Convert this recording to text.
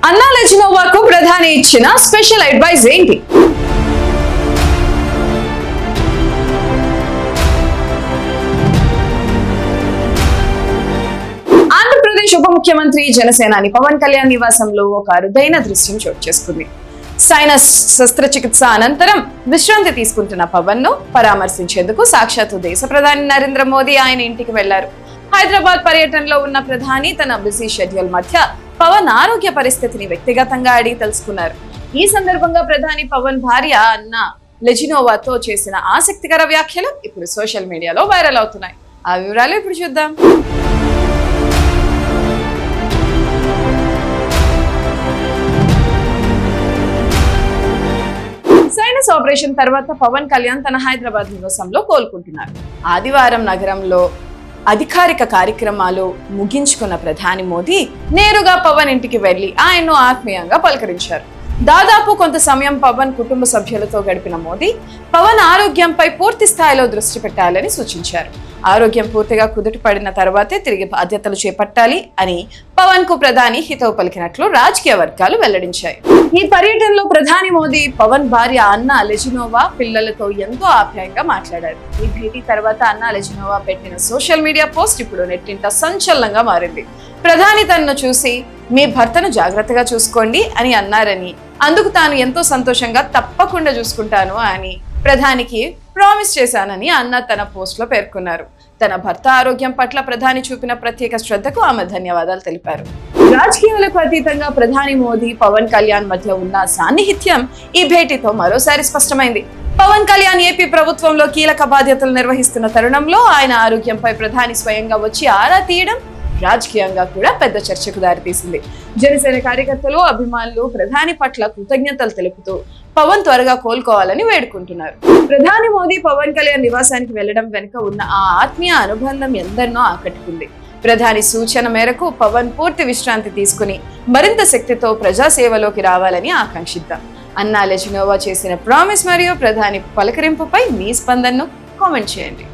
అన్నా లెజినోవాకు ప్రధాని ఇచ్చిన స్పెషల్ అడ్వైస్ ఏంటి? ఆంధ్రప్రదేశ్ ఉప ముఖ్యమంత్రి జనసేనాని పవన్ కళ్యాణ్ నివాసంలో ఒక అరుదైన దృశ్యం చోటు చేసుకుంది. సైనస్ శస్త్రచికిత్స అనంతరం విశ్రాంతి తీసుకుంటున్న పవన్ ను పరామర్శించేందుకు సాక్షాత్తు దేశ ప్రధాని నరేంద్ర మోదీ ఆయన ఇంటికి వెళ్లారు. హైదరాబాద్ పర్యటనలో ఉన్న ప్రధాని తన బిజీ షెడ్యూల్ మధ్య పవన్ ఆరోగ్య పరిస్థితిని వ్యక్తిగతంగా అడిగి తెలుసుకున్నారు. ఈ సందర్భంగా ప్రధాని పవన్ భార్య అన్నా లెజినోవాతో చేసిన ఆసక్తికర వ్యాఖ్యలు ఇప్పుడు సోషల్ మీడియాలో వైరల్ అవుతున్నాయి. ఆ వివరాలు ఇప్పుడు చూద్దాం. సైనస్ ఆపరేషన్ తర్వాత పవన్ కళ్యాణ్ తన హైదరాబాద్ నివాసంలో కోలుకుంటున్నారు. ఆదివారం నగరంలో అధికారిక కార్యక్రమాలు ముగించుకున్న ప్రధాని మోదీ నేరుగా పవన్ ఇంటికి వెళ్లి ఆయన్ను ఆత్మీయంగా పలకరించారు. దాదాపు కొంత సమయం పవన్ కుటుంబ సభ్యులతో గడిపిన మోదీ పవన్ ఆరోగ్యంపై పూర్తి స్థాయిలో దృష్టి పెట్టాలని సూచించారు. ఆరోగ్యం పూర్తిగా కుదుటపడిన తర్వాతే తిరిగి బాధ్యతలు చేపట్టాలి అని పవన్ కు ప్రధాని హితవు పలికినట్లు రాజకీయ వర్గాలు వెల్లడించాయి. ఈ పర్యటనలో ప్రధాని మోదీ పవన్ భార్య అన్నా లెజినోవా పిల్లలతో ఎంతో ఆప్యాయంగా మాట్లాడారు. ఈ భేటీ తర్వాత అన్నా లెజినోవా పెట్టిన సోషల్ మీడియా పోస్ట్ ఇప్పుడు నెట్టింట సంచలనంగా మారింది. ప్రధాని తనను చూసి మీ భర్తను జాగ్రత్తగా చూసుకోండి అని అన్నారని, అందుకు తాను ఎంతో సంతోషంగా తప్పకుండా చూసుకుంటాను అని ప్రధానికి ప్రామిస్ చేశానని అన్నా తన పోస్ట్ లో పేర్కొన్నారు. తన భర్త ఆరోగ్యం పట్ల ప్రధాని చూపిన ప్రత్యేక శ్రద్ధకు ఆమె ధన్యవాదాలు తెలిపారు. రాజకీయాలకు అతీతంగా ప్రధాని మోదీ పవన్ కళ్యాణ్ మధ్య ఉన్న సాన్నిహిత్యం ఈ భేటీతో మరోసారి స్పష్టమైంది. పవన్ కళ్యాణ్ ఏపీ ప్రభుత్వంలో కీలక బాధ్యతలు నిర్వహిస్తున్న తరుణంలో ఆయన ఆరోగ్యంపై ప్రధాని స్వయంగా వచ్చి ఆరా తీయడం రాజకీయంగా కూడా పెద్ద చర్చకు దారితీసింది. జనసేన కార్యకర్తలు, అభిమానులు ప్రధాని పట్ల కృతజ్ఞతలు తెలుపుతూ పవన్ త్వరగా కోలుకోవాలని వేడుకుంటున్నారు. ప్రధాని మోదీ పవన్ కళ్యాణ్ నివాసానికి వెళ్లడం వెనుక ఉన్న ఆ ఆత్మీయ అనుబంధం ఎందరినో ఆకట్టుకుంది. ప్రధాని సూచన మేరకు పవన్ పూర్తి విశ్రాంతి తీసుకుని మరింత శక్తితో ప్రజాసేవలోకి రావాలని ఆకాంక్షిద్దాం. అన్నా లెజినోవా చేసిన ప్రామిస్ మరియు ప్రధాని పలకరింపుపై మీ స్పందనను కామెంట్ చేయండి.